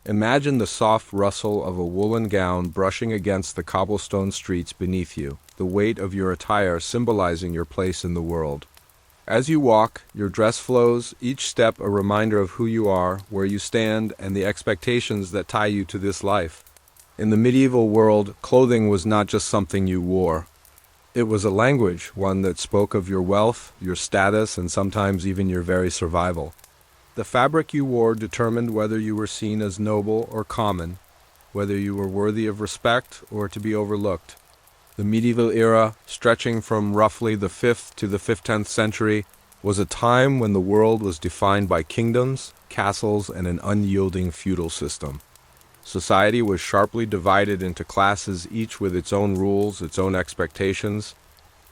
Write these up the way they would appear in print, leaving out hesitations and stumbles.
Imagine the soft rustle of a woolen gown brushing against the cobblestone streets beneath you, the weight of your attire symbolizing your place in the world. As you walk, your dress flows, each step a reminder of who you are, where you stand, and the expectations that tie you to this life. In the medieval world, clothing was not just something you wore. It was a language, one that spoke of your wealth, your status, and sometimes even your very survival. The fabric you wore determined whether you were seen as noble or common, whether you were worthy of respect or to be overlooked. The medieval era, stretching from roughly the 5th to the 10th century, was a time when the world was defined by kingdoms, castles, and an unyielding feudal system. Society was sharply divided into classes, each with its own rules, its own expectations.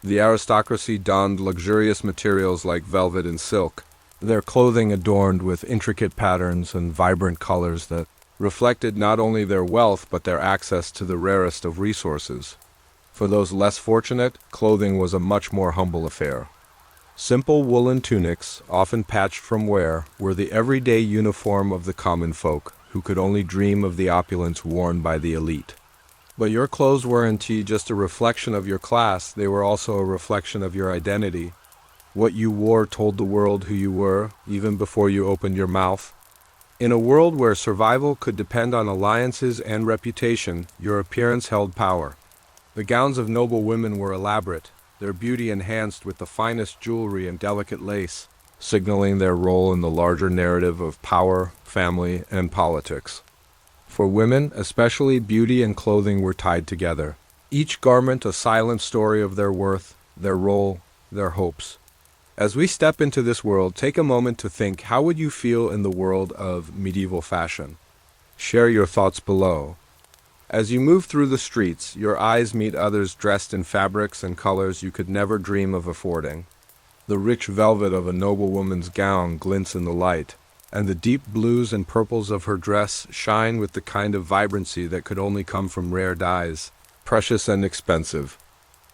The aristocracy donned luxurious materials like velvet and silk, their clothing adorned with intricate patterns and vibrant colors that reflected not only their wealth but their access to the rarest of resources. For those less fortunate, clothing was a much more humble affair. Simple woolen tunics, often patched from wear, were the everyday uniform of the common folk, who could only dream of the opulence worn by the elite. But your clothes weren't just a reflection of your class, they were also a reflection of your identity. What you wore told the world who you were, even before you opened your mouth. In a world where survival could depend on alliances and reputation, your appearance held power. The gowns of noble women were elaborate, their beauty enhanced with the finest jewelry and delicate lace, signaling their role in the larger narrative of power, family, and politics. For women, especially, beauty and clothing were tied together, each garment a silent story of their worth, their role, their hopes. As we step into this world, take a moment to think, how would you feel in the world of medieval fashion? Share your thoughts below. As you move through the streets, your eyes meet others dressed in fabrics and colors you could never dream of affording. The rich velvet of a noblewoman's gown glints in the light, and the deep blues and purples of her dress shine with the kind of vibrancy that could only come from rare dyes, precious and expensive.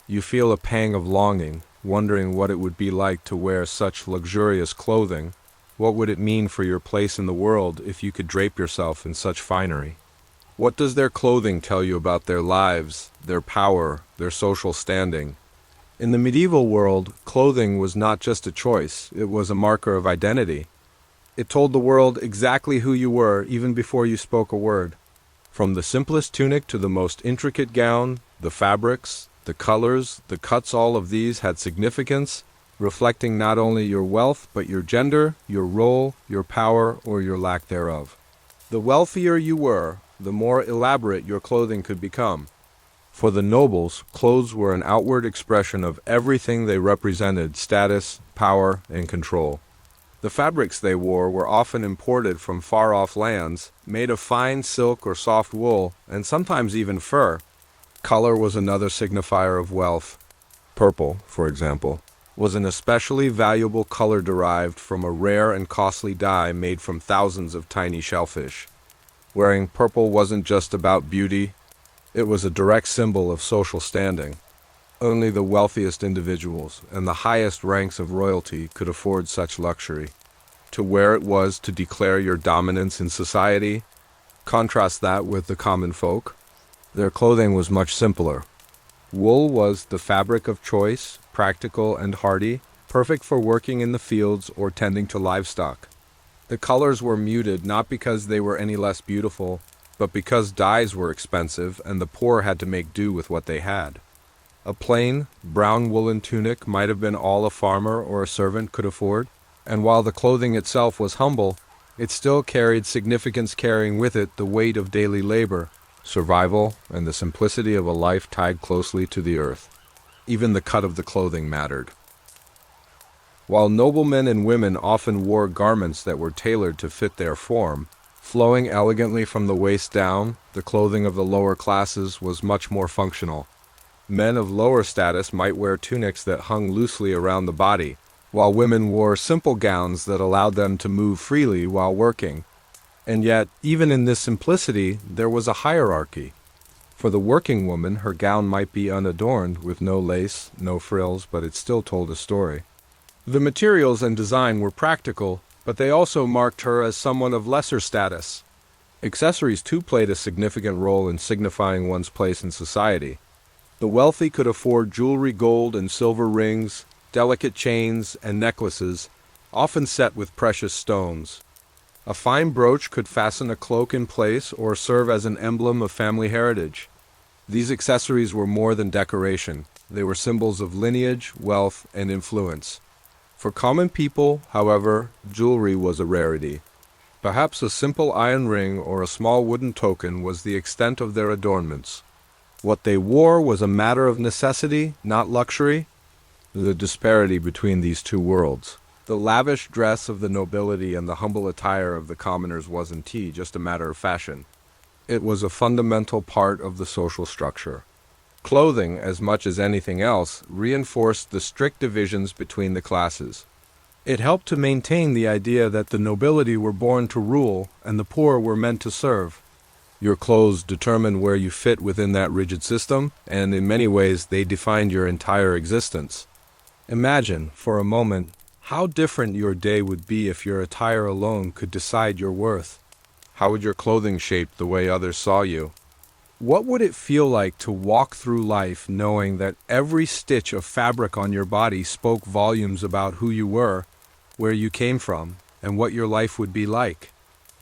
You feel a pang of longing, wondering what it would be like to wear such luxurious clothing. What would it mean for your place in the world if you could drape yourself in such finery? What does their clothing tell you about their lives, their power, their social standing? In the medieval world, clothing was not just a choice, it was a marker of identity. It told the world exactly who you were even before you spoke a word. From the simplest tunic to the most intricate gown, the fabrics, the colors, the cuts, all of these had significance, reflecting not only your wealth but your gender, your role, your power, or your lack thereof. The wealthier you were, the more elaborate your clothing could become. For the nobles, clothes were an outward expression of everything they represented: status, power, and control. The fabrics they wore were often imported from far-off lands, made of fine silk or soft wool, and sometimes even fur. Color was another signifier of wealth. Purple, for example, was an especially valuable color derived from a rare and costly dye made from thousands of tiny shellfish. Wearing purple wasn't just about beauty, it was a direct symbol of social standing. Only the wealthiest individuals and the highest ranks of royalty could afford such luxury. To wear it was to declare your dominance in society. Contrast that with the common folk. Their clothing was much simpler. Wool was the fabric of choice, practical and hardy, perfect for working in the fields or tending to livestock. The colors were muted not because they were any less beautiful, but because dyes were expensive and the poor had to make do with what they had. A plain, brown woolen tunic might have been all a farmer or a servant could afford, and while the clothing itself was humble, it still carried significance, carrying with it the weight of daily labor, survival, and the simplicity of a life tied closely to the earth. Even the cut of the clothing mattered. While noblemen and women often wore garments that were tailored to fit their form, flowing elegantly from the waist down, the clothing of the lower classes was much more functional. Men of lower status might wear tunics that hung loosely around the body, while women wore simple gowns that allowed them to move freely while working. And yet, even in this simplicity, there was a hierarchy. For the working woman, her gown might be unadorned, with no lace, no frills, but it still told a story. The materials and design were practical, but they also marked her as someone of lesser status. Accessories too played a significant role in signifying one's place in society. The wealthy could afford jewelry, gold and silver rings, delicate chains and necklaces, often set with precious stones. A fine brooch could fasten a cloak in place or serve as an emblem of family heritage. These accessories were more than decoration. They were symbols of lineage, wealth, and influence. For common people, however, jewelry was a rarity. Perhaps a simple iron ring or a small wooden token was the extent of their adornments. What they wore was a matter of necessity, not luxury. The disparity between these two worlds. The lavish dress of the nobility and the humble attire of the commoners wasn't just a matter of fashion. It was a fundamental part of the social structure. Clothing, as much as anything else, reinforced the strict divisions between the classes. It helped to maintain the idea that the nobility were born to rule and the poor were meant to serve. Your clothes determined where you fit within that rigid system, and in many ways they defined your entire existence. Imagine, for a moment, how different your day would be if your attire alone could decide your worth. How would your clothing shape the way others saw you? What would it feel like to walk through life knowing that every stitch of fabric on your body spoke volumes about who you were, where you came from, and what your life would be like?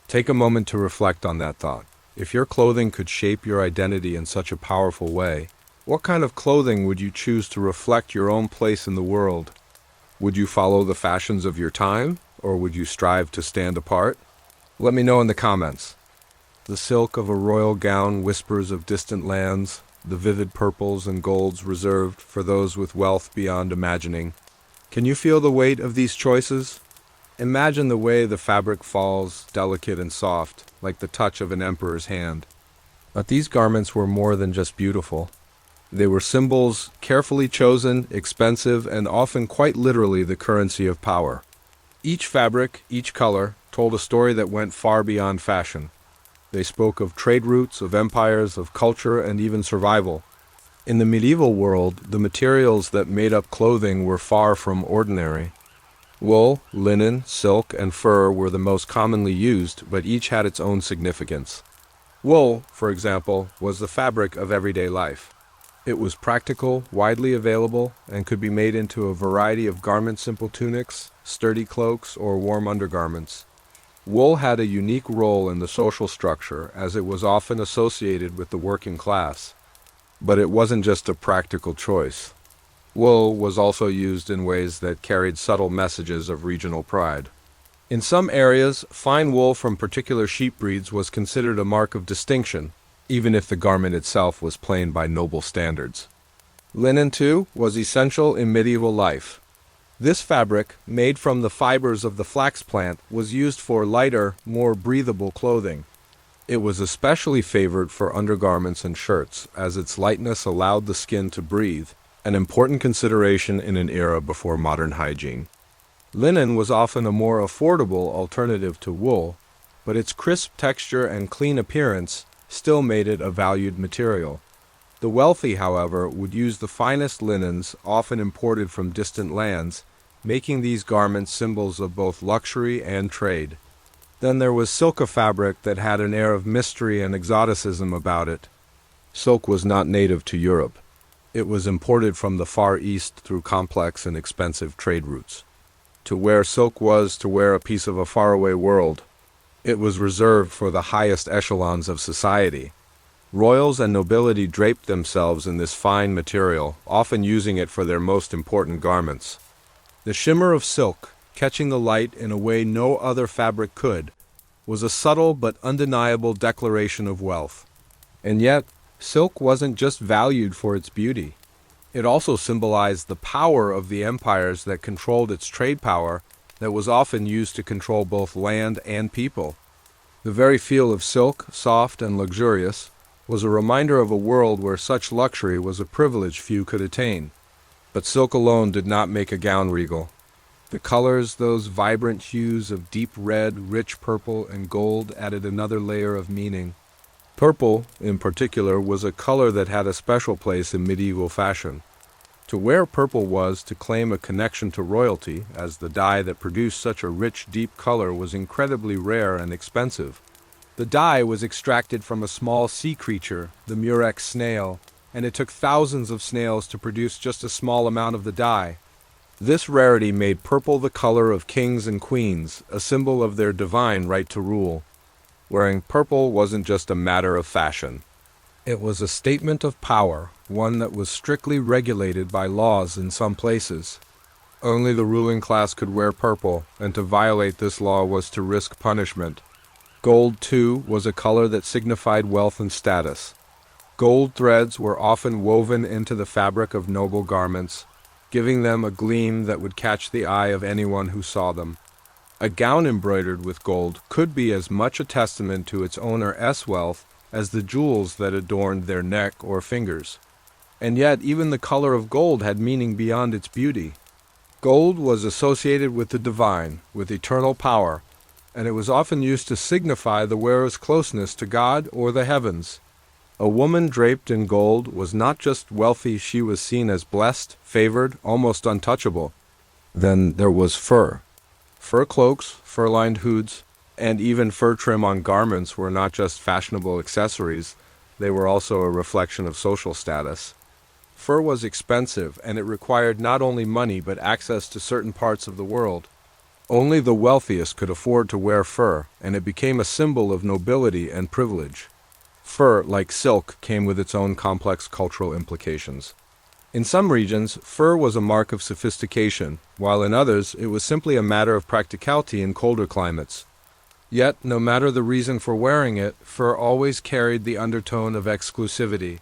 Take a moment to reflect on that thought. If your clothing could shape your identity in such a powerful way, what kind of clothing would you choose to reflect your own place in the world? Would you follow the fashions of your time, or would you strive to stand apart? Let me know in the comments. The silk of a royal gown whispers of distant lands, the vivid purples and golds reserved for those with wealth beyond imagining. Can you feel the weight of these choices? Imagine the way the fabric falls, delicate and soft, like the touch of an emperor's hand. But these garments were more than just beautiful. They were symbols, carefully chosen, expensive, and often quite literally the currency of power. Each fabric, each color, told a story that went far beyond fashion. They spoke of trade routes, of empires, of culture, and even survival. In the medieval world, the materials that made up clothing were far from ordinary. Wool, linen, silk, and fur were the most commonly used, but each had its own significance. Wool, for example, was the fabric of everyday life. It was practical, widely available, and could be made into a variety of garments: simple tunics, sturdy cloaks, or warm undergarments. Wool had a unique role in the social structure as it was often associated with the working class. But it wasn't just a practical choice. Wool was also used in ways that carried subtle messages of regional pride. In some areas, fine wool from particular sheep breeds was considered a mark of distinction, even if the garment itself was plain by noble standards. Linen, too, was essential in medieval life. This fabric, made from the fibers of the flax plant, was used for lighter, more breathable clothing. It was especially favored for undergarments and shirts, as its lightness allowed the skin to breathe, an important consideration in an era before modern hygiene. Linen was often a more affordable alternative to wool, but its crisp texture and clean appearance still made it a valued material. The wealthy, however, would use the finest linens, often imported from distant lands, making these garments symbols of both luxury and trade. Then there was silk, a fabric that had an air of mystery and exoticism about it. Silk was not native to Europe. It was imported from the Far East through complex and expensive trade routes. To wear silk was to wear a piece of a faraway world. It was reserved for the highest echelons of society. Royals and nobility draped themselves in this fine material, often using it for their most important garments. The shimmer of silk, catching the light in a way no other fabric could, was a subtle but undeniable declaration of wealth. And yet, silk wasn't just valued for its beauty. It also symbolized the power of the empires that controlled its trade power, that was often used to control both land and people. The very feel of silk, soft and luxurious, was a reminder of a world where such luxury was a privilege few could attain. But silk alone did not make a gown regal. The colors, those vibrant hues of deep red, rich purple, and gold, added another layer of meaning. Purple, in particular, was a color that had a special place in medieval fashion. To wear purple was to claim a connection to royalty, as the dye that produced such a rich, deep color was incredibly rare and expensive. The dye was extracted from a small sea creature, the murex snail, and it took thousands of snails to produce just a small amount of the dye. This rarity made purple the color of kings and queens, a symbol of their divine right to rule. Wearing purple wasn't just a matter of fashion. It was a statement of power, one that was strictly regulated by laws in some places. Only the ruling class could wear purple, and to violate this law was to risk punishment. Gold, too, was a color that signified wealth and status. Gold threads were often woven into the fabric of noble garments, giving them a gleam that would catch the eye of anyone who saw them. A gown embroidered with gold could be as much a testament to its owner's wealth as the jewels that adorned their neck or fingers. And yet, even the color of gold had meaning beyond its beauty. Gold was associated with the divine, with eternal power, and it was often used to signify the wearer's closeness to God or the heavens. A woman draped in gold was not just wealthy, she was seen as blessed, favored, almost untouchable. Then there was fur. Fur cloaks, fur-lined hoods, and even fur trim on garments were not just fashionable accessories, they were also a reflection of social status. Fur was expensive, and it required not only money but access to certain parts of the world. Only the wealthiest could afford to wear fur, and it became a symbol of nobility and privilege. Fur, like silk, came with its own complex cultural implications. In some regions, fur was a mark of sophistication, while in others it was simply a matter of practicality in colder climates. Yet, no matter the reason for wearing it, fur always carried the undertone of exclusivity.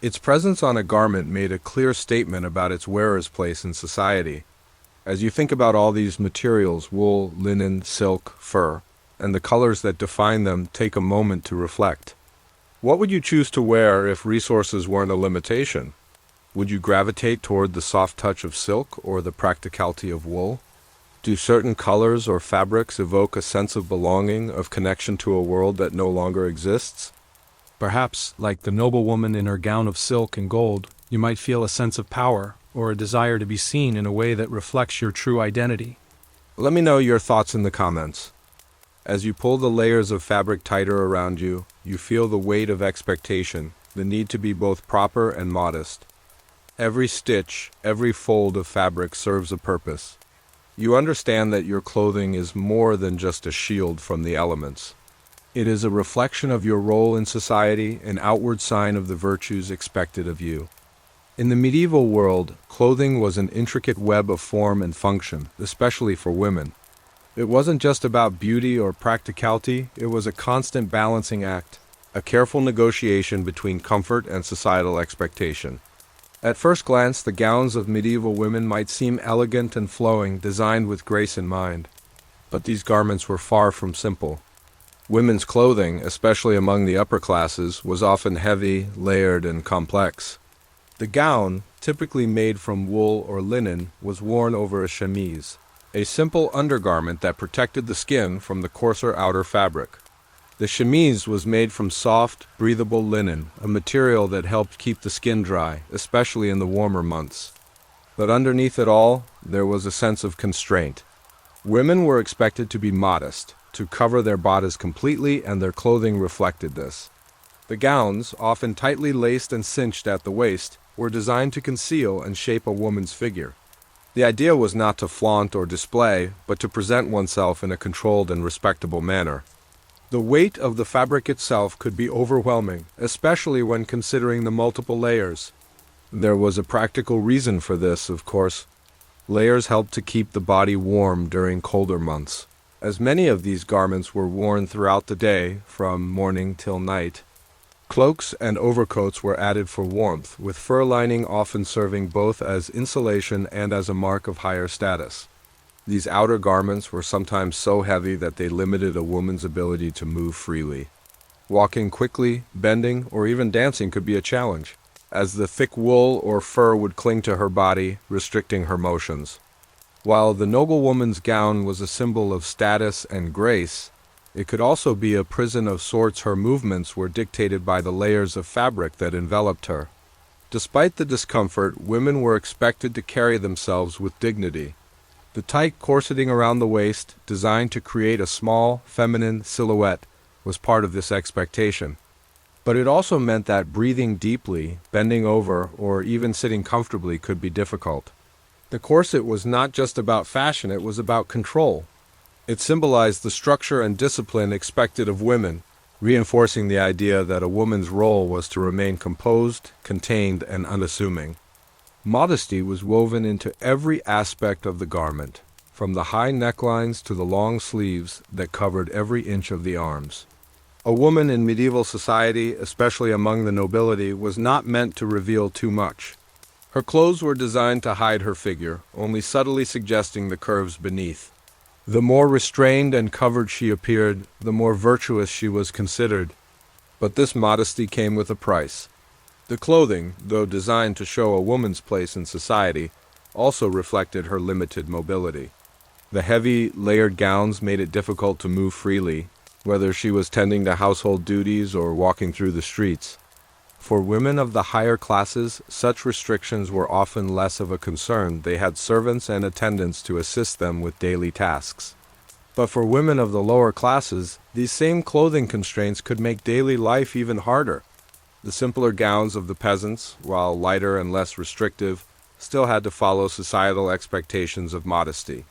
Its presence on a garment made a clear statement about its wearer's place in society. As you think about all these materials, wool, linen, silk, fur, and the colors that define them, take a moment to reflect. What would you choose to wear if resources weren't a limitation? Would you gravitate toward the soft touch of silk or the practicality of wool? Do certain colors or fabrics evoke a sense of belonging, of connection to a world that no longer exists? Perhaps, like the noblewoman in her gown of silk and gold, you might feel a sense of power or a desire to be seen in a way that reflects your true identity. Let me know your thoughts in the comments. As you pull the layers of fabric tighter around you, you feel the weight of expectation, the need to be both proper and modest. Every stitch, every fold of fabric serves a purpose. You understand that your clothing is more than just a shield from the elements. It is a reflection of your role in society, an outward sign of the virtues expected of you. In the medieval world, clothing was an intricate web of form and function, especially for women. It wasn't just about beauty or practicality, it was a constant balancing act, a careful negotiation between comfort and societal expectation. At first glance, the gowns of medieval women might seem elegant and flowing, designed with grace in mind. But these garments were far from simple. Women's clothing, especially among the upper classes, was often heavy, layered, and complex. The gown, typically made from wool or linen, was worn over a chemise, a simple undergarment that protected the skin from the coarser outer fabric. The chemise was made from soft, breathable linen, a material that helped keep the skin dry, especially in the warmer months. But underneath it all, there was a sense of constraint. Women were expected to be modest, to cover their bodies completely, and their clothing reflected this. The gowns, often tightly laced and cinched at the waist, were designed to conceal and shape a woman's figure. The idea was not to flaunt or display, but to present oneself in a controlled and respectable manner. The weight of the fabric itself could be overwhelming, especially when considering the multiple layers. There was a practical reason for this, of course. Layers helped to keep the body warm during colder months. As many of these garments were worn throughout the day, from morning till night. Cloaks and overcoats were added for warmth, with fur lining often serving both as insulation and as a mark of higher status. These outer garments were sometimes so heavy that they limited a woman's ability to move freely. Walking quickly, bending, or even dancing could be a challenge, as the thick wool or fur would cling to her body, restricting her motions. While the noblewoman's gown was a symbol of status and grace, it could also be a prison of sorts. Her movements were dictated by the layers of fabric that enveloped her. Despite the discomfort, women were expected to carry themselves with dignity. The tight corseting around the waist, designed to create a small, feminine silhouette, was part of this expectation. But it also meant that breathing deeply, bending over, or even sitting comfortably could be difficult. The corset was not just about fashion, it was about control. It symbolized the structure and discipline expected of women, reinforcing the idea that a woman's role was to remain composed, contained, and unassuming. Modesty was woven into every aspect of the garment, from the high necklines to the long sleeves that covered every inch of the arms. A woman in medieval society, especially among the nobility, was not meant to reveal too much. Her clothes were designed to hide her figure, only subtly suggesting the curves beneath. The more restrained and covered she appeared, the more virtuous she was considered. But this modesty came with a price. The clothing, though designed to show a woman's place in society, also reflected her limited mobility. The heavy, layered gowns made it difficult to move freely, whether she was tending to household duties or walking through the streets. For women of the higher classes, such restrictions were often less of a concern. They had servants and attendants to assist them with daily tasks. But for women of the lower classes, these same clothing constraints could make daily life even harder. The simpler gowns of the peasants, while lighter and less restrictive, still had to follow societal expectations of modesty.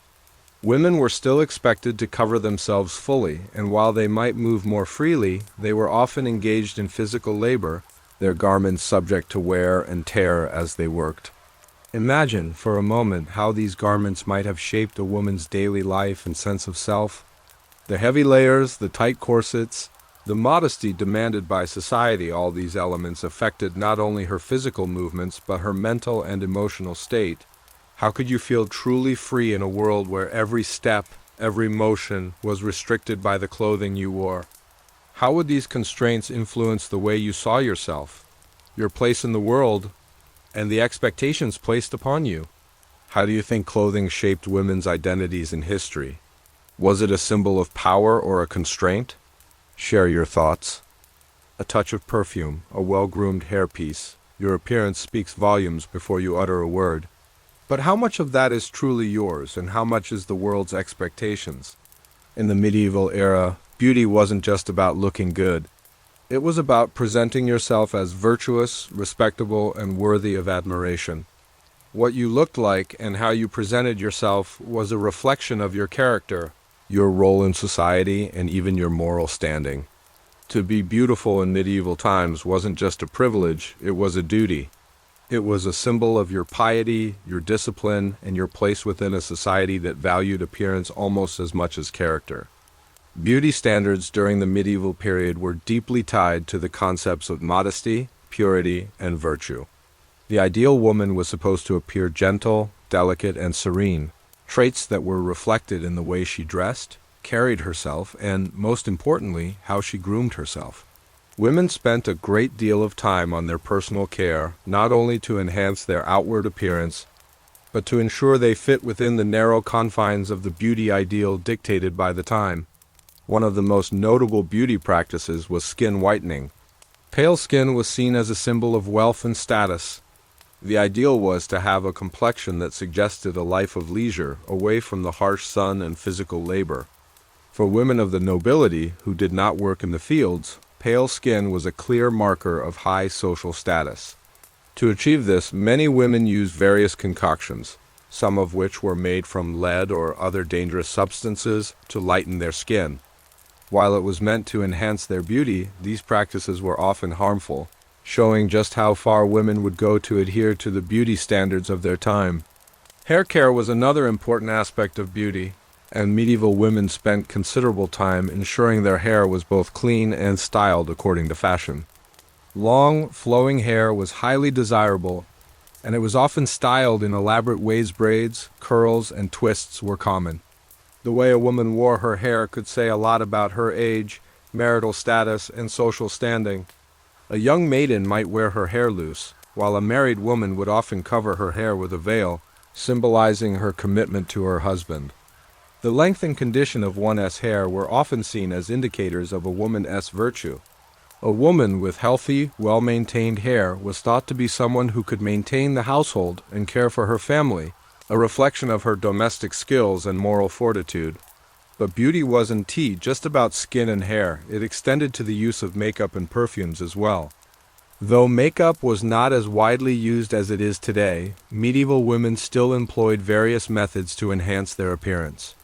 Women were still expected to cover themselves fully, and while they might move more freely, they were often engaged in physical labor, their garments subject to wear and tear as they worked. Imagine, for a moment, how these garments might have shaped a woman's daily life and sense of self. The heavy layers, the tight corsets, the modesty demanded by society, all these elements affected not only her physical movements, but her mental and emotional state. How could you feel truly free in a world where every step, every motion was restricted by the clothing you wore? How would these constraints influence the way you saw yourself, your place in the world, and the expectations placed upon you? How do you think clothing shaped women's identities in history? Was it a symbol of power or a constraint? Share your thoughts. A touch of perfume, a well-groomed hairpiece. Your appearance speaks volumes before you utter a word. But how much of that is truly yours, and how much is the world's expectations? In the medieval era, beauty wasn't just about looking good. It was about presenting yourself as virtuous, respectable, and worthy of admiration. What you looked like and how you presented yourself was a reflection of your character, your role in society, and even your moral standing. To be beautiful in medieval times wasn't just a privilege, it was a duty. It was a symbol of your piety, your discipline, and your place within a society that valued appearance almost as much as character. Beauty standards during the medieval period were deeply tied to the concepts of modesty, purity, and virtue. The ideal woman was supposed to appear gentle, delicate, and serene, traits that were reflected in the way she dressed, carried herself, and, most importantly, how she groomed herself. Women spent a great deal of time on their personal care, not only to enhance their outward appearance, but to ensure they fit within the narrow confines of the beauty ideal dictated by the time. One of the most notable beauty practices was skin whitening. Pale skin was seen as a symbol of wealth and status. The ideal was to have a complexion that suggested a life of leisure, away from the harsh sun and physical labor. For women of the nobility, who did not work in the fields, pale skin was a clear marker of high social status. To achieve this, many women used various concoctions, some of which were made from lead or other dangerous substances to lighten their skin. While it was meant to enhance their beauty, these practices were often harmful, showing just how far women would go to adhere to the beauty standards of their time. Hair care was another important aspect of beauty, and medieval women spent considerable time ensuring their hair was both clean and styled according to fashion. Long, flowing hair was highly desirable, and it was often styled in elaborate waves. Braids, curls, and twists were common. The way a woman wore her hair could say a lot about her age, marital status, and social standing. A young maiden might wear her hair loose, while a married woman would often cover her hair with a veil, symbolizing her commitment to her husband. The length and condition of one's hair were often seen as indicators of a woman's virtue. A woman with healthy, well-maintained hair was thought to be someone who could maintain the household and care for her family, a reflection of her domestic skills and moral fortitude. But beauty wasn't just about skin and hair. It extended to the use of makeup and perfumes as well. Though makeup was not as widely used as it is today, medieval women still employed various methods to enhance their appearance.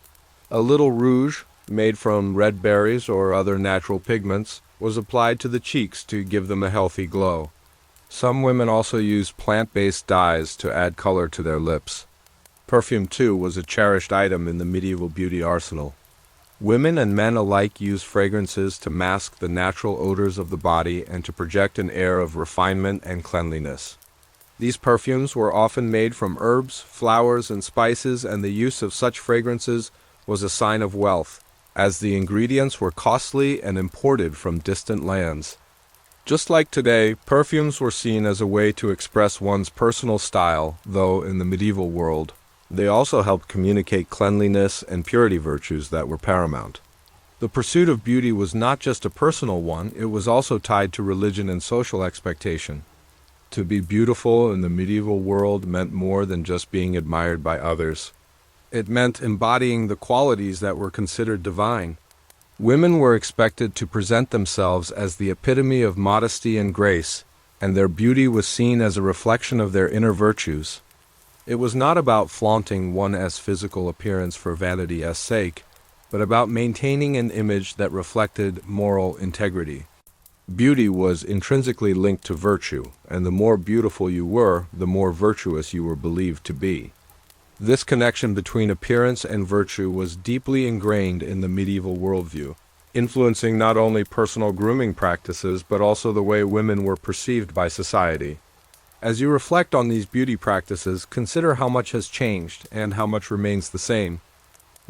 A little rouge, made from red berries or other natural pigments, was applied to the cheeks to give them a healthy glow. Some women also used plant-based dyes to add color to their lips. Perfume, too, was a cherished item in the medieval beauty arsenal. Women and men alike used fragrances to mask the natural odors of the body and to project an air of refinement and cleanliness. These perfumes were often made from herbs, flowers, and spices, and the use of such fragrances was a sign of wealth, as the ingredients were costly and imported from distant lands. Just like today, perfumes were seen as a way to express one's personal style, though in the medieval world, they also helped communicate cleanliness and purity virtues that were paramount. The pursuit of beauty was not just a personal one, it was also tied to religion and social expectation. To be beautiful in the medieval world meant more than just being admired by others. It meant embodying the qualities that were considered divine. Women were expected to present themselves as the epitome of modesty and grace, and their beauty was seen as a reflection of their inner virtues. It was not about flaunting one's physical appearance for vanity's sake, but about maintaining an image that reflected moral integrity. Beauty was intrinsically linked to virtue, and the more beautiful you were, the more virtuous you were believed to be. This connection between appearance and virtue was deeply ingrained in the medieval worldview, influencing not only personal grooming practices but also the way women were perceived by society. As you reflect on these beauty practices, consider how much has changed and how much remains the same.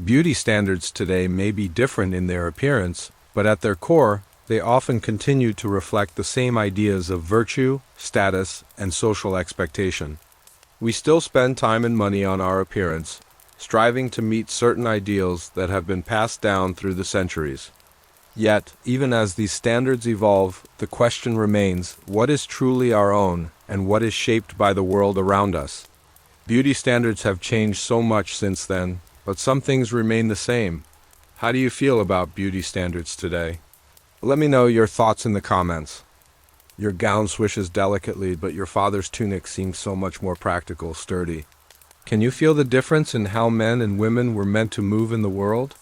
Beauty standards today may be different in their appearance, but at their core, they often continue to reflect the same ideas of virtue, status, and social expectation. We still spend time and money on our appearance, striving to meet certain ideals that have been passed down through the centuries. Yet, even as these standards evolve, the question remains, what is truly our own, and what is shaped by the world around us? Beauty standards have changed so much since then, but some things remain the same. How do you feel about beauty standards today? Let me know your thoughts in the comments. Your gown swishes delicately, but your father's tunic seems so much more practical, sturdy. Can you feel the difference in how men and women were meant to move in the world?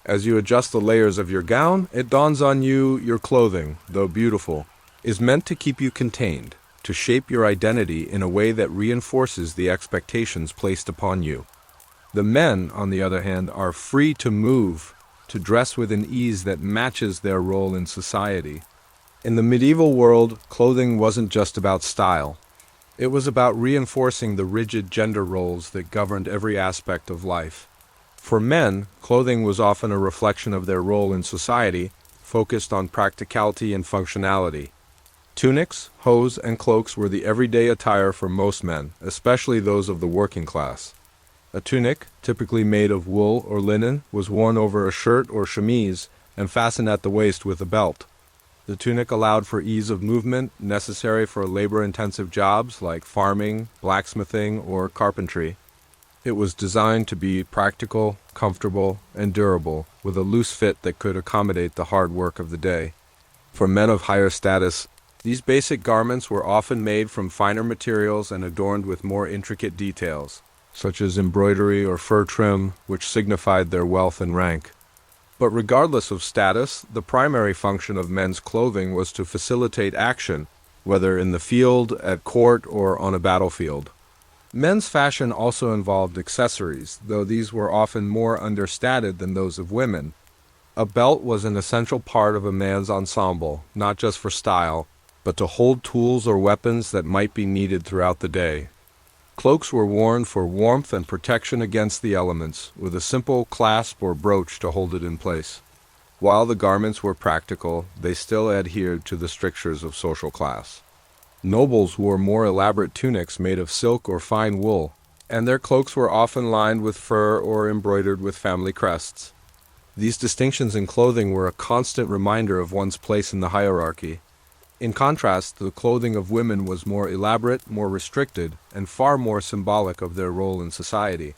As you adjust the layers of your gown, it dawns on you your clothing, though beautiful, is meant to keep you contained, to shape your identity in a way that reinforces the expectations placed upon you. The men, on the other hand, are free to move, to dress with an ease that matches their role in society. In the medieval world, clothing wasn't just about style. It was about reinforcing the rigid gender roles that governed every aspect of life. For men, clothing was often a reflection of their role in society, focused on practicality and functionality. Tunics, hose, and cloaks were the everyday attire for most men, especially those of the working class. A tunic, typically made of wool or linen, was worn over a shirt or chemise and fastened at the waist with a belt. The tunic allowed for ease of movement necessary for labor-intensive jobs like farming, blacksmithing, or carpentry. It was designed to be practical, comfortable, and durable, with a loose fit that could accommodate the hard work of the day. For men of higher status, these basic garments were often made from finer materials and adorned with more intricate details, such as embroidery or fur trim, which signified their wealth and rank. But regardless of status, the primary function of men's clothing was to facilitate action, whether in the field, at court, or on a battlefield. Men's fashion also involved accessories, though these were often more understated than those of women. A belt was an essential part of a man's ensemble, not just for style, but to hold tools or weapons that might be needed throughout the day. Cloaks were worn for warmth and protection against the elements, with a simple clasp or brooch to hold it in place. While the garments were practical, they still adhered to the strictures of social class. Nobles wore more elaborate tunics made of silk or fine wool, and their cloaks were often lined with fur or embroidered with family crests. These distinctions in clothing were a constant reminder of one's place in the hierarchy. In contrast, the clothing of women was more elaborate, more restricted, and far more symbolic of their role in society.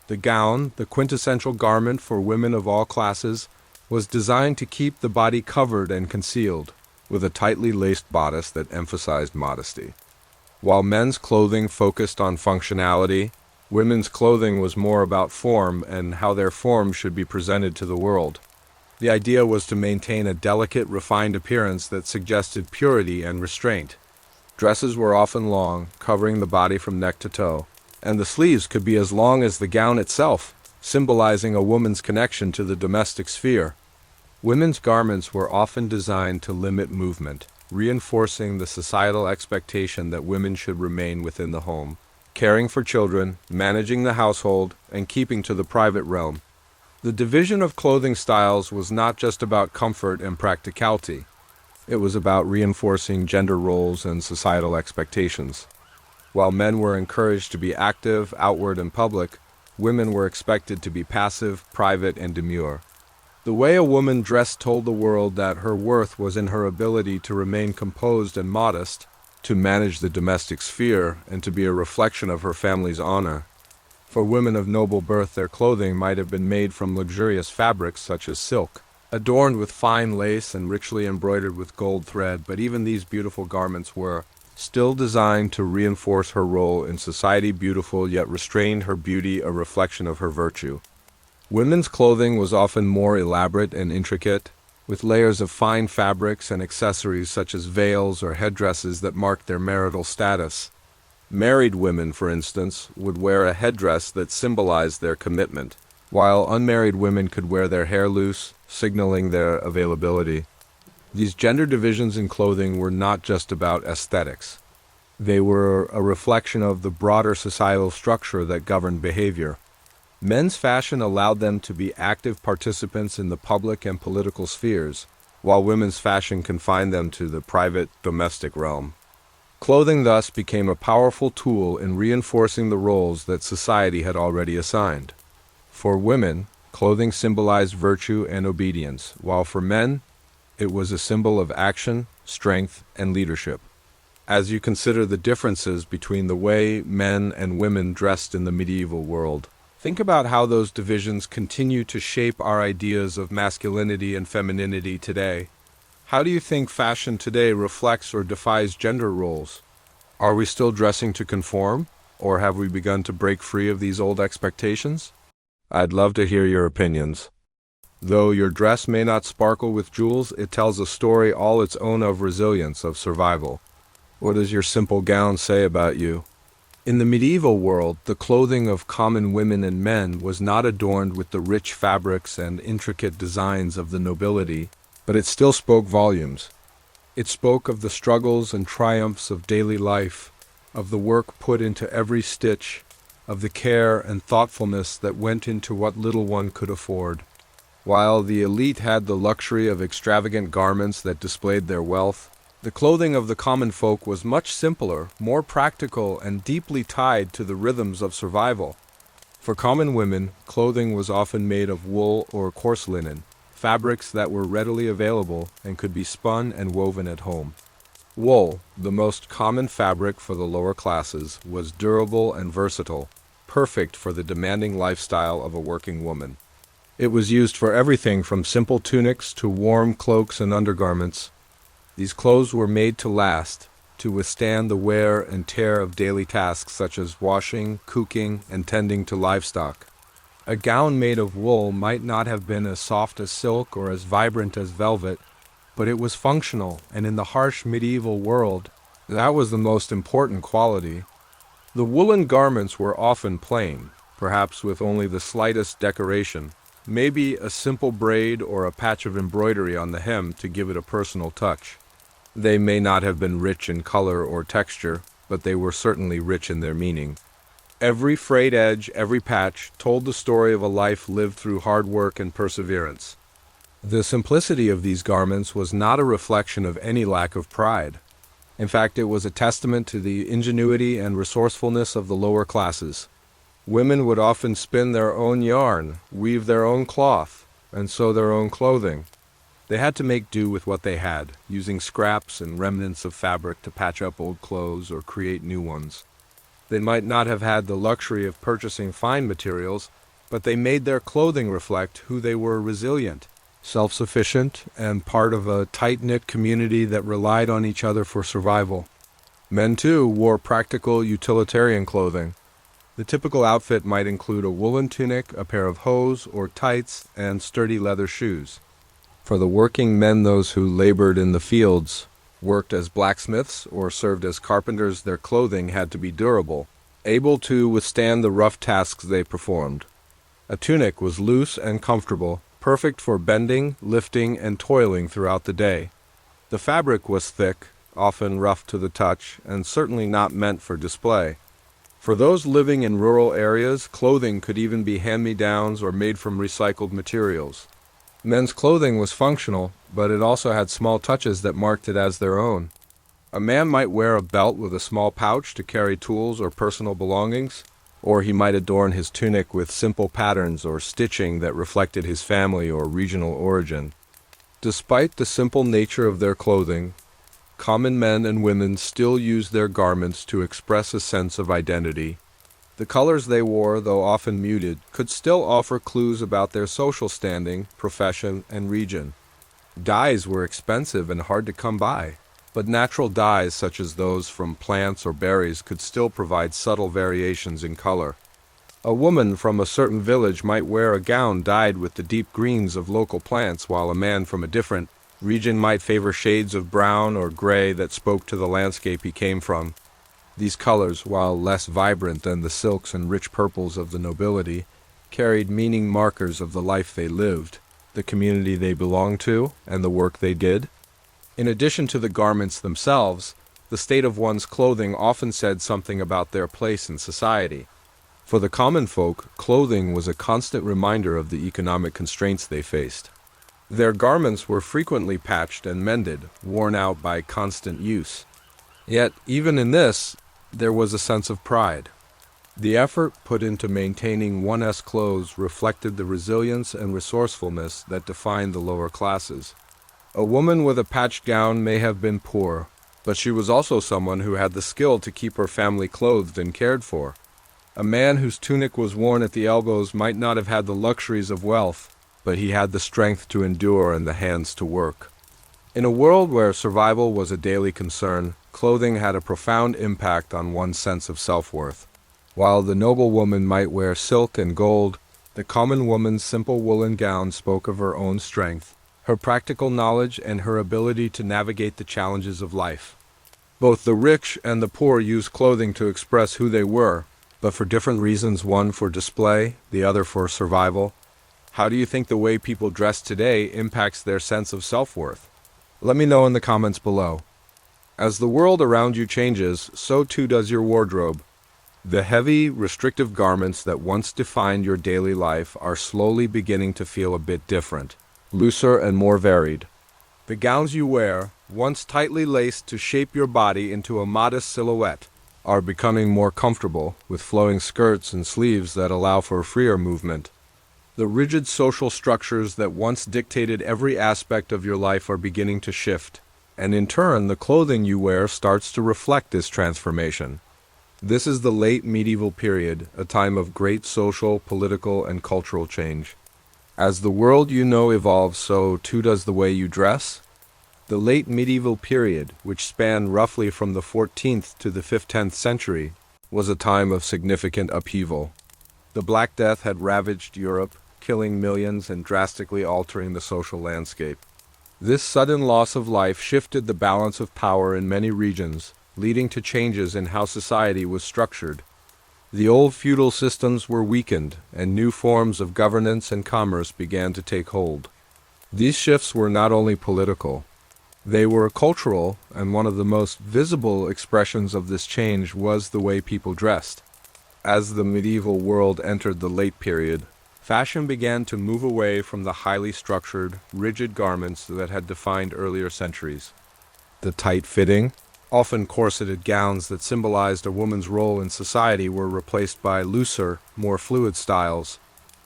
The gown, the quintessential garment for women of all classes, was designed to keep the body covered and concealed, with a tightly laced bodice that emphasized modesty. While men's clothing focused on functionality, women's clothing was more about form and how their form should be presented to the world. The idea was to maintain a delicate, refined appearance that suggested purity and restraint. Dresses were often long, covering the body from neck to toe, and the sleeves could be as long as the gown itself, symbolizing a woman's connection to the domestic sphere. Women's garments were often designed to limit movement, reinforcing the societal expectation that women should remain within the home, caring for children, managing the household, and keeping to the private realm. The division of clothing styles was not just about comfort and practicality. It was about reinforcing gender roles and societal expectations. While men were encouraged to be active, outward, and public, women were expected to be passive, private, and demure. The way a woman dressed told the world that her worth was in her ability to remain composed and modest, to manage the domestic sphere, and to be a reflection of her family's honor. For women of noble birth, their clothing might have been made from luxurious fabrics such as silk, adorned with fine lace and richly embroidered with gold thread, but even these beautiful garments were still designed to reinforce her role in society, beautiful yet restrained, her beauty a reflection of her virtue. Women's clothing was often more elaborate and intricate, with layers of fine fabrics and accessories such as veils or headdresses that marked their marital status. Married women, for instance, would wear a headdress that symbolized their commitment, while unmarried women could wear their hair loose, signaling their availability. These gender divisions in clothing were not just about aesthetics. They were a reflection of the broader societal structure that governed behavior. Men's fashion allowed them to be active participants in the public and political spheres, while women's fashion confined them to the private, domestic realm. Clothing thus became a powerful tool in reinforcing the roles that society had already assigned. For women, clothing symbolized virtue and obedience, while for men, it was a symbol of action, strength, and leadership. As you consider the differences between the way men and women dressed in the medieval world, think about how those divisions continue to shape our ideas of masculinity and femininity today. How do you think fashion today reflects or defies gender roles? Are we still dressing to conform, or have we begun to break free of these old expectations? I'd love to hear your opinions. Though your dress may not sparkle with jewels, it tells a story all its own of resilience, of survival. What does your simple gown say about you? In the medieval world, the clothing of common women and men was not adorned with the rich fabrics and intricate designs of the nobility, but it still spoke volumes. It spoke of the struggles and triumphs of daily life, of the work put into every stitch, of the care and thoughtfulness that went into what little one could afford. While the elite had the luxury of extravagant garments that displayed their wealth, the clothing of the common folk was much simpler, more practical, and deeply tied to the rhythms of survival. For common women, clothing was often made of wool or coarse linen, fabrics that were readily available and could be spun and woven at home. Wool, the most common fabric for the lower classes, was durable and versatile, perfect for the demanding lifestyle of a working woman. It was used for everything from simple tunics to warm cloaks and undergarments. These clothes were made to last, to withstand the wear and tear of daily tasks such as washing, cooking, and tending to livestock. A gown made of wool might not have been as soft as silk or as vibrant as velvet, but it was functional, and in the harsh medieval world, that was the most important quality. The woolen garments were often plain, perhaps with only the slightest decoration, maybe a simple braid or a patch of embroidery on the hem to give it a personal touch. They may not have been rich in color or texture, but they were certainly rich in their meaning. Every frayed edge, every patch, told the story of a life lived through hard work and perseverance. The simplicity of these garments was not a reflection of any lack of pride. In fact, it was a testament to the ingenuity and resourcefulness of the lower classes. Women would often spin their own yarn, weave their own cloth, and sew their own clothing. They had to make do with what they had, using scraps and remnants of fabric to patch up old clothes or create new ones. They might not have had the luxury of purchasing fine materials, but they made their clothing reflect who they were: resilient, self-sufficient, and part of a tight-knit community that relied on each other for survival. Men, too, wore practical, utilitarian clothing. The typical outfit might include a woolen tunic, a pair of hose or tights, and sturdy leather shoes. For the working men, those who labored in the fields, worked as blacksmiths, or served as carpenters, their clothing had to be durable, able to withstand the rough tasks they performed. A tunic was loose and comfortable, perfect for bending, lifting, and toiling throughout the day. The fabric was thick, often rough to the touch, and certainly not meant for display. For those living in rural areas, clothing could even be hand-me-downs or made from recycled materials. Men's clothing was functional, but it also had small touches that marked it as their own. A man might wear a belt with a small pouch to carry tools or personal belongings, or he might adorn his tunic with simple patterns or stitching that reflected his family or regional origin. Despite the simple nature of their clothing, common men and women still used their garments to express a sense of identity. The colors they wore, though often muted, could still offer clues about their social standing, profession, and region. Dyes were expensive and hard to come by, but natural dyes such as those from plants or berries could still provide subtle variations in color. A woman from a certain village might wear a gown dyed with the deep greens of local plants, while a man from a different region might favor shades of brown or gray that spoke to the landscape he came from. These colors, while less vibrant than the silks and rich purples of the nobility, carried meaning markers of the life they lived, the community they belonged to, and the work they did. In addition to the garments themselves, the state of one's clothing often said something about their place in society. For the common folk, clothing was a constant reminder of the economic constraints they faced. Their garments were frequently patched and mended, worn out by constant use. Yet, even in this, there was a sense of pride. The effort put into maintaining one's clothes reflected the resilience and resourcefulness that defined the lower classes. A woman with a patched gown may have been poor, but she was also someone who had the skill to keep her family clothed and cared for. A man whose tunic was worn at the elbows might not have had the luxuries of wealth, but he had the strength to endure and the hands to work. In a world where survival was a daily concern, clothing had a profound impact on one's sense of self-worth. While the noblewoman might wear silk and gold, the common woman's simple woolen gown spoke of her own strength, her practical knowledge, and her ability to navigate the challenges of life. Both the rich and the poor used clothing to express who they were, but for different reasons, one for display, the other for survival. How do you think the way people dress today impacts their sense of self-worth? Let me know in the comments below. As the world around you changes, so too does your wardrobe. The heavy, restrictive garments that once defined your daily life are slowly beginning to feel a bit different, looser and more varied. The gowns you wear, once tightly laced to shape your body into a modest silhouette, are becoming more comfortable, with flowing skirts and sleeves that allow for freer movement. The rigid social structures that once dictated every aspect of your life are beginning to shift, and in turn, the clothing you wear starts to reflect this transformation. This is the late medieval period, a time of great social, political, and cultural change. As the world you know evolves, so too does the way you dress. The late medieval period, which spanned roughly from the 14th to the 15th century, was a time of significant upheaval. The Black Death had ravaged Europe, killing millions and drastically altering the social landscape. This sudden loss of life shifted the balance of power in many regions, leading to changes in how society was structured. The old feudal systems were weakened, and new forms of governance and commerce began to take hold. These shifts were not only political. They were cultural, and one of the most visible expressions of this change was the way people dressed. As the medieval world entered the late period, fashion began to move away from the highly structured, rigid garments that had defined earlier centuries. The tight-fitting, often corseted gowns that symbolized a woman's role in society were replaced by looser, more fluid styles.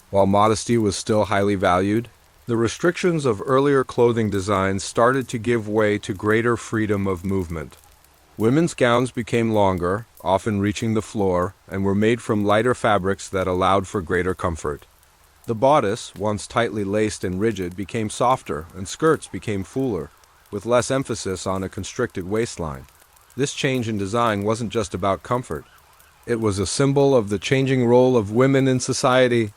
While modesty was still highly valued, the restrictions of earlier clothing designs started to give way to greater freedom of movement. Women's gowns became longer, often reaching the floor, and were made from lighter fabrics that allowed for greater comfort. The bodice, once tightly laced and rigid, became softer, and skirts became fuller, with less emphasis on a constricted waistline. This change in design wasn't just about comfort. It was a symbol of the changing role of women in society.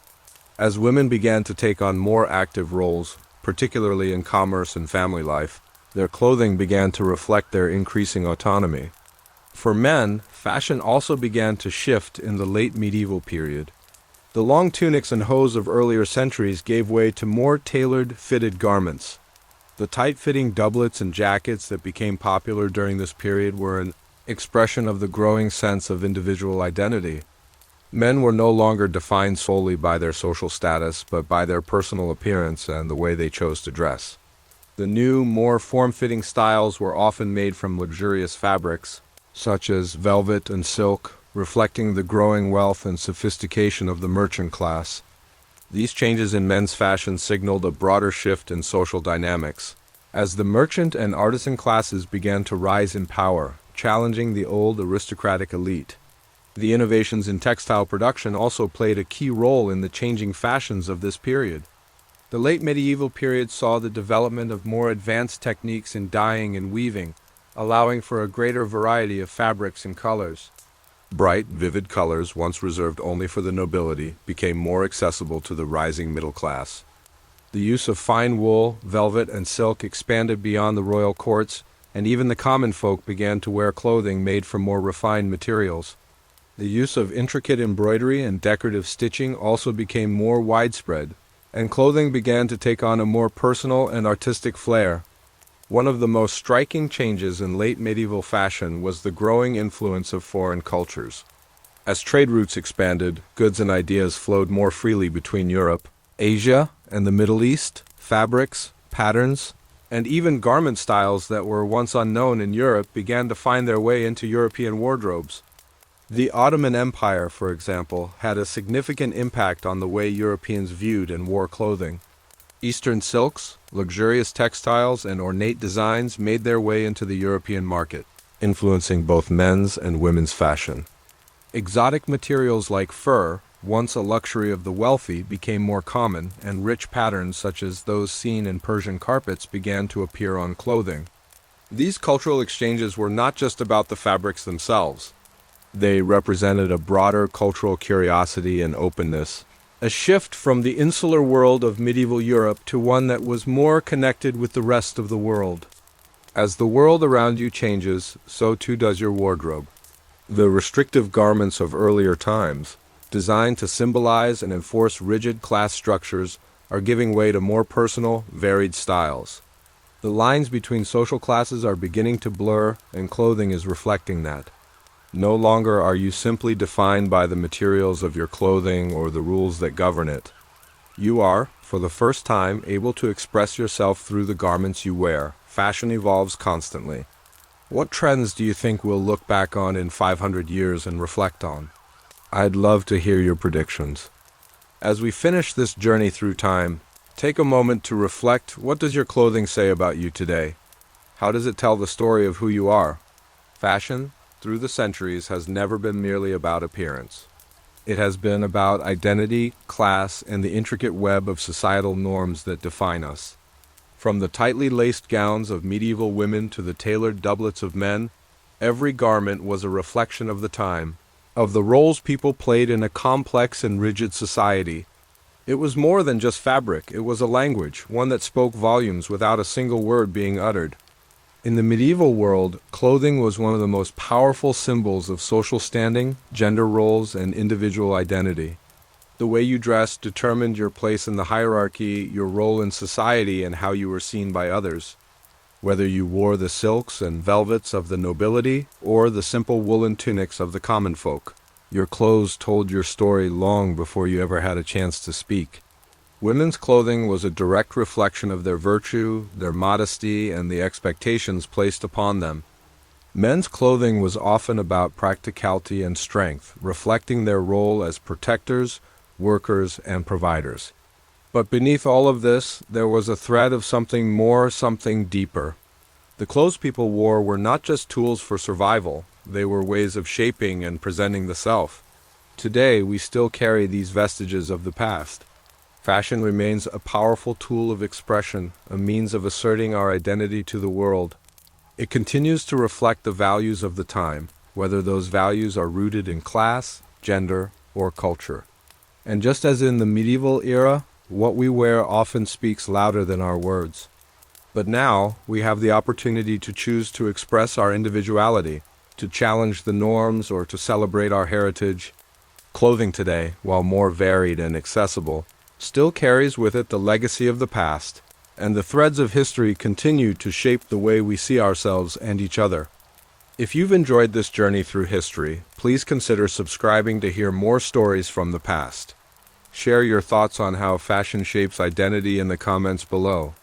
As women began to take on more active roles, particularly in commerce and family life, their clothing began to reflect their increasing autonomy. For men, fashion also began to shift in the late medieval period. The long tunics and hose of earlier centuries gave way to more tailored, fitted garments. The tight-fitting doublets and jackets that became popular during this period were an expression of the growing sense of individual identity. Men were no longer defined solely by their social status, but by their personal appearance and the way they chose to dress. The new, more form-fitting styles were often made from luxurious fabrics, such as velvet and silk, reflecting the growing wealth and sophistication of the merchant class. These changes in men's fashion signaled a broader shift in social dynamics, as the merchant and artisan classes began to rise in power, challenging the old aristocratic elite. The innovations in textile production also played a key role in the changing fashions of this period. The late medieval period saw the development of more advanced techniques in dyeing and weaving, allowing for a greater variety of fabrics and colors. Bright, vivid colors, once reserved only for the nobility, became more accessible to the rising middle class. The use of fine wool, velvet, and silk expanded beyond the royal courts, and even the common folk began to wear clothing made from more refined materials. The use of intricate embroidery and decorative stitching also became more widespread, and clothing began to take on a more personal and artistic flair. One of the most striking changes in late medieval fashion was the growing influence of foreign cultures. As trade routes expanded, goods and ideas flowed more freely between Europe, Asia, and the Middle East. Fabrics, patterns, and even garment styles that were once unknown in Europe began to find their way into European wardrobes. The Ottoman Empire, for example, had a significant impact on the way Europeans viewed and wore clothing. Eastern silks, luxurious textiles, and ornate designs made their way into the European market, influencing both men's and women's fashion. Exotic materials like fur, once a luxury of the wealthy, became more common, and rich patterns such as those seen in Persian carpets began to appear on clothing. These cultural exchanges were not just about the fabrics themselves. They represented a broader cultural curiosity and openness, a shift from the insular world of medieval Europe to one that was more connected with the rest of the world. As the world around you changes, so too does your wardrobe. The restrictive garments of earlier times, designed to symbolize and enforce rigid class structures, are giving way to more personal, varied styles. The lines between social classes are beginning to blur, and clothing is reflecting that. No longer are you simply defined by the materials of your clothing or the rules that govern it. You are, for the first time, able to express yourself through the garments you wear. Fashion evolves constantly. What trends do you think we'll look back on in 500 years and reflect on? I'd love to hear your predictions. As we finish this journey through time, take a moment to reflect. What does your clothing say about you today? How does it tell the story of who you are? Fashion, through the centuries, has never been merely about appearance. It has been about identity, class, and the intricate web of societal norms that define us. From the tightly laced gowns of medieval women to the tailored doublets of men, every garment was a reflection of the time, of the roles people played in a complex and rigid society. It was more than just fabric, it was a language, one that spoke volumes without a single word being uttered. In the medieval world, clothing was one of the most powerful symbols of social standing, gender roles, and individual identity. The way you dressed determined your place in the hierarchy, your role in society, and how you were seen by others. Whether you wore the silks and velvets of the nobility or the simple woolen tunics of the common folk, your clothes told your story long before you ever had a chance to speak. Women's clothing was a direct reflection of their virtue, their modesty, and the expectations placed upon them. Men's clothing was often about practicality and strength, reflecting their role as protectors, workers, and providers. But beneath all of this, there was a thread of something more, something deeper. The clothes people wore were not just tools for survival, they were ways of shaping and presenting the self. Today, we still carry these vestiges of the past. Fashion remains a powerful tool of expression, a means of asserting our identity to the world. It continues to reflect the values of the time, whether those values are rooted in class, gender, or culture. And just as in the medieval era, what we wear often speaks louder than our words. But now, we have the opportunity to choose to express our individuality, to challenge the norms, or to celebrate our heritage. Clothing today, while more varied and accessible, still carries with it the legacy of the past, and the threads of history continue to shape the way we see ourselves and each other. If you've enjoyed this journey through history, please consider subscribing to hear more stories from the past. Share your thoughts on how fashion shapes identity in the comments below.